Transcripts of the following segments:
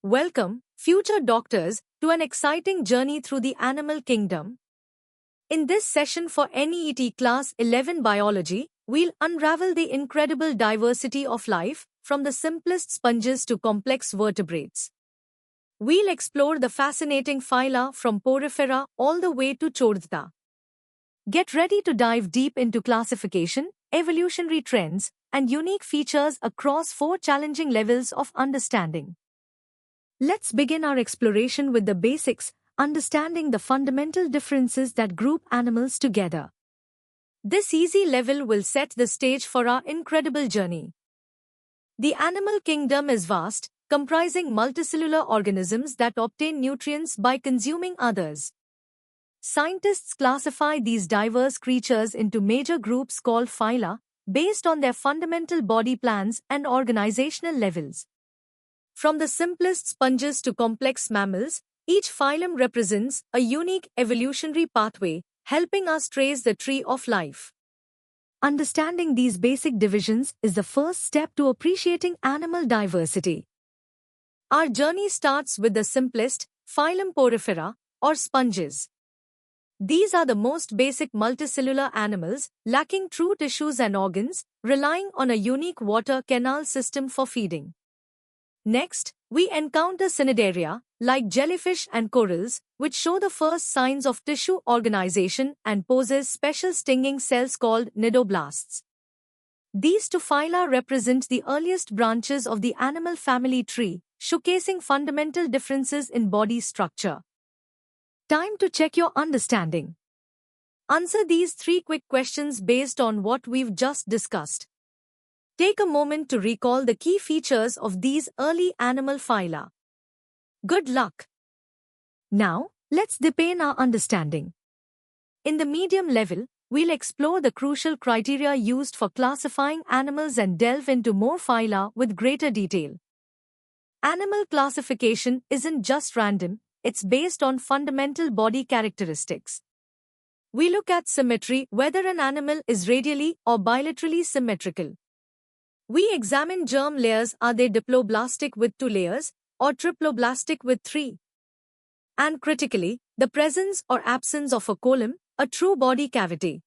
Welcome, future doctors, to an exciting journey through the animal kingdom. In this session for NEET Class 11 Biology, we'll unravel the incredible diversity of life, from the simplest sponges to complex vertebrates. We'll explore the fascinating phyla from Porifera all the way to Chordata. Get ready to dive deep into classification, evolutionary trends, and unique features across 4 challenging levels of understanding. Let's begin our exploration with the basics, understanding the fundamental differences that group animals together. This easy level will set the stage for our incredible journey. The animal kingdom is vast, comprising multicellular organisms that obtain nutrients by consuming others. Scientists classify these diverse creatures into major groups called phyla, based on their fundamental body plans and organizational levels. From the simplest sponges to complex mammals, each phylum represents a unique evolutionary pathway, helping us trace the tree of life. Understanding these basic divisions is the first step to appreciating animal diversity. Our journey starts with the simplest, phylum Porifera, or sponges. These are the most basic multicellular animals, lacking true tissues and organs, relying on a unique water canal system for feeding. Next, we encounter cnidaria, like jellyfish and corals, which show the first signs of tissue organization and possess special stinging cells called cnidoblasts. These two phyla represent the earliest branches of the animal family tree, showcasing fundamental differences in body structure. Time to check your understanding. Answer these 3 quick questions based on what we've just discussed. Take a moment to recall the key features of these early animal phyla. Good luck! Now, let's deepen our understanding. In the medium level, we'll explore the crucial criteria used for classifying animals and delve into more phyla with greater detail. Animal classification isn't just random, it's based on fundamental body characteristics. We look at symmetry, whether an animal is radially or bilaterally symmetrical. We examine germ layers, are they diploblastic with 2 layers, or triploblastic with 3? And critically, the presence or absence of a column, a true body cavity.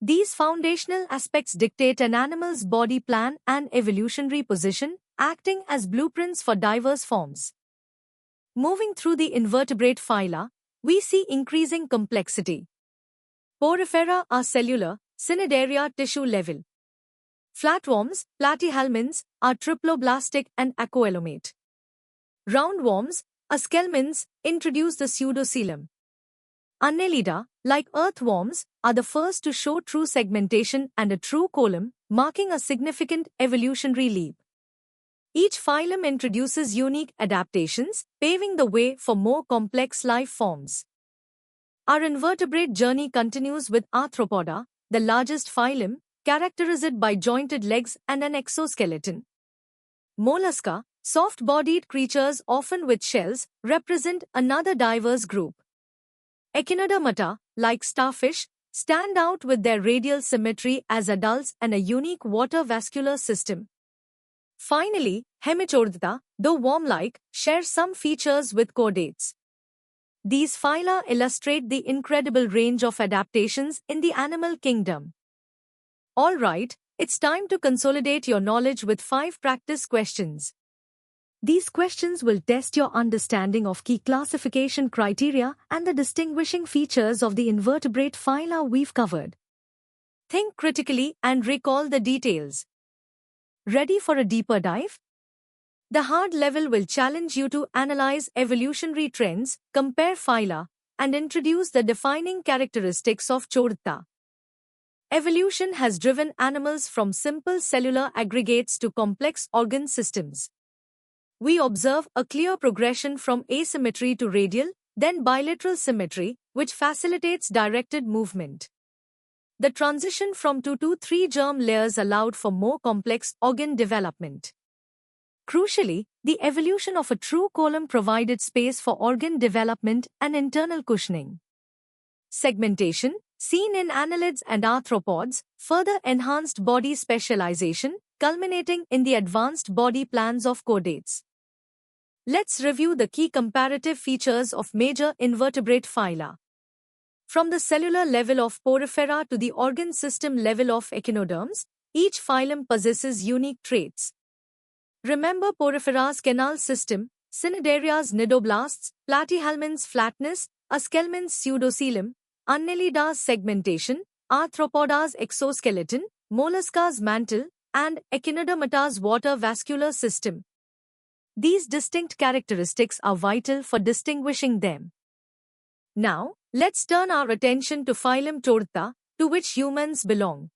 These foundational aspects dictate an animal's body plan and evolutionary position, acting as blueprints for diverse forms. Moving through the invertebrate phyla, we see increasing complexity. Porifera are cellular, cnidaria tissue level. Flatworms, platyhelminths, are triploblastic and aquaelomate. Roundworms, aschelminths, introduce the pseudocoelom. Annelida, like earthworms, are the first to show true segmentation and a true column, marking a significant evolutionary leap. Each phylum introduces unique adaptations, paving the way for more complex life forms. Our invertebrate journey continues with Arthropoda, the largest phylum, characterized by jointed legs and an exoskeleton. Mollusca, soft-bodied creatures often with shells, represent another diverse group. Echinodermata, like starfish, stand out with their radial symmetry as adults and a unique water vascular system. Finally, Hemichordata, though worm-like, share some features with chordates. These phyla illustrate the incredible range of adaptations in the animal kingdom. Alright, it's time to consolidate your knowledge with 5 practice questions. These questions will test your understanding of key classification criteria and the distinguishing features of the invertebrate phyla we've covered. Think critically and recall the details. Ready for a deeper dive? The hard level will challenge you to analyze evolutionary trends, compare phyla, and introduce the defining characteristics of Chordata. Evolution has driven animals from simple cellular aggregates to complex organ systems. We observe a clear progression from asymmetry to radial, then bilateral symmetry, which facilitates directed movement. The transition from 2 to 3 germ layers allowed for more complex organ development. Crucially, the evolution of a true column provided space for organ development and internal cushioning. Segmentation, seen in annelids and arthropods, further enhanced body specialization, culminating in the advanced body plans of chordates. Let's review the key comparative features of major invertebrate phyla. From the cellular level of Porifera to the organ system level of echinoderms, each phylum possesses unique traits. Remember Porifera's canal system, Cnidaria's nidoblasts, Platyhelminth's flatness, Aschelminth's pseudocoelom, Annelida's segmentation, Arthropoda's exoskeleton, Mollusca's mantle, and Echinodermata's water vascular system. These distinct characteristics are vital for distinguishing them. Now, let's turn our attention to phylum Chordata, to which humans belong.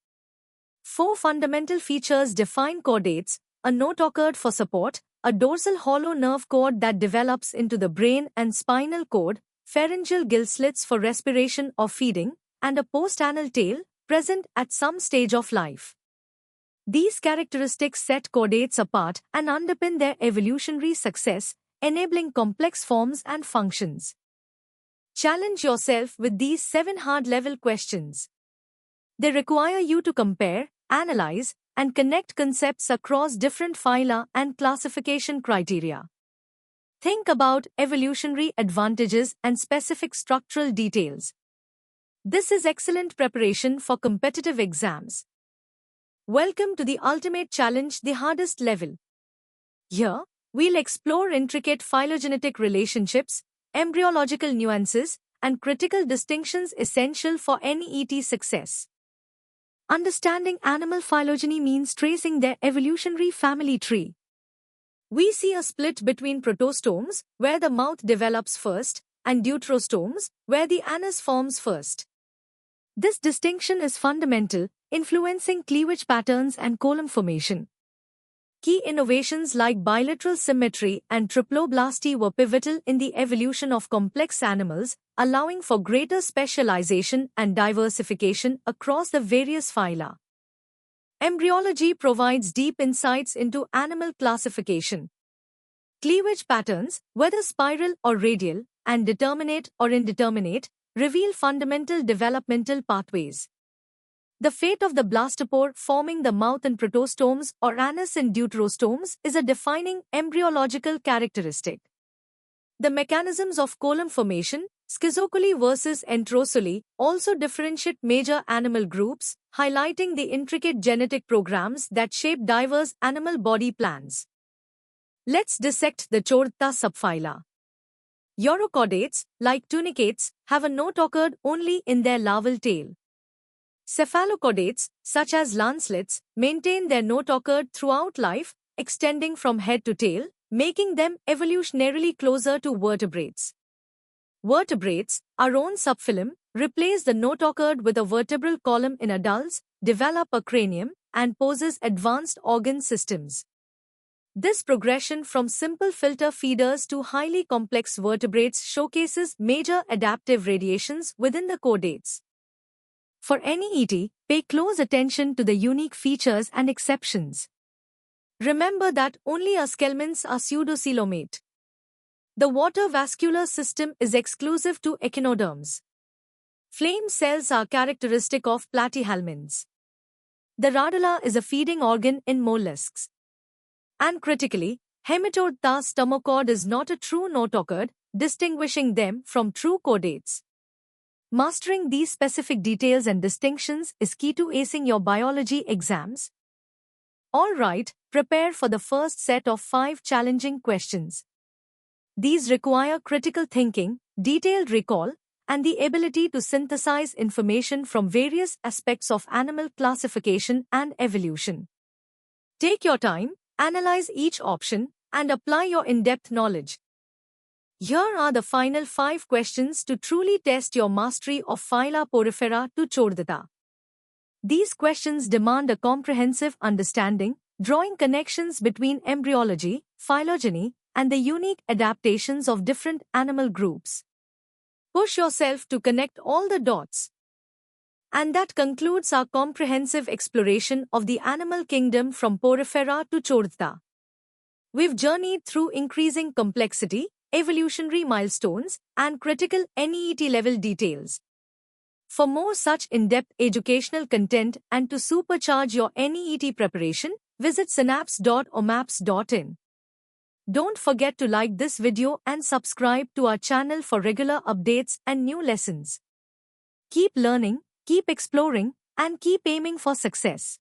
4 fundamental features define chordates: a notochord for support, a dorsal hollow nerve cord that develops into the brain and spinal cord, pharyngeal gill slits for respiration or feeding, and a postanal tail, present at some stage of life. These characteristics set chordates apart and underpin their evolutionary success, enabling complex forms and functions. Challenge yourself with these 7 hard-level questions. They require you to compare, analyze, and connect concepts across different phyla and classification criteria. Think about evolutionary advantages and specific structural details. This is excellent preparation for competitive exams. Welcome to the ultimate challenge, the hardest level. Here, we'll explore intricate phylogenetic relationships, embryological nuances, and critical distinctions essential for NEET success. Understanding animal phylogeny means tracing their evolutionary family tree. We see a split between protostomes, where the mouth develops first, and deuterostomes, where the anus forms first. This distinction is fundamental, influencing cleavage patterns and column formation. Key innovations like bilateral symmetry and triploblasty were pivotal in the evolution of complex animals, allowing for greater specialization and diversification across the various phyla. Embryology provides deep insights into animal classification. Cleavage patterns, whether spiral or radial, and determinate or indeterminate, reveal fundamental developmental pathways. The fate of the blastopore forming the mouth in protostomes or anus in deuterostomes is a defining embryological characteristic. The mechanisms of column formation, schizocoely versus enterocoely, also differentiate major animal groups, highlighting the intricate genetic programs that shape diverse animal body plans. Let's dissect the Chordata subphyla. Urochordates, like tunicates, have a notochord only in their larval tail. Cephalochordates, such as lancelets, maintain their notochord throughout life, extending from head to tail, making them evolutionarily closer to vertebrates. Vertebrates, our own subphylum, replace the notochord with a vertebral column in adults, develop a cranium, and possess advanced organ systems. This progression from simple filter feeders to highly complex vertebrates showcases major adaptive radiations within the chordates. For NEET, pay close attention to the unique features and exceptions. Remember that only Aschelminths are pseudocoelomate. The water vascular system is exclusive to echinoderms. Flame cells are characteristic of Platyhelminths. The radula is a feeding organ in mollusks. And critically, Hematochordata's stomochord is not a true notochord, distinguishing them from true chordates. Mastering these specific details and distinctions is key to acing your biology exams. Alright, prepare for the first set of 5 challenging questions. These require critical thinking, detailed recall, and the ability to synthesize information from various aspects of animal classification and evolution. Take your time, analyze each option, and apply your in-depth knowledge. Here are the final 5 questions to truly test your mastery of phyla Porifera to Chordata. These questions demand a comprehensive understanding, drawing connections between embryology, phylogeny, and the unique adaptations of different animal groups. Push yourself to connect all the dots. And that concludes our comprehensive exploration of the animal kingdom from Porifera to Chordata. We've journeyed through increasing complexity, evolutionary milestones, and critical NEET level details. For more such in-depth educational content and to supercharge your NEET preparation, visit synapse.omaps.in. Don't forget to like this video and subscribe to our channel for regular updates and new lessons. Keep learning, keep exploring, and keep aiming for success.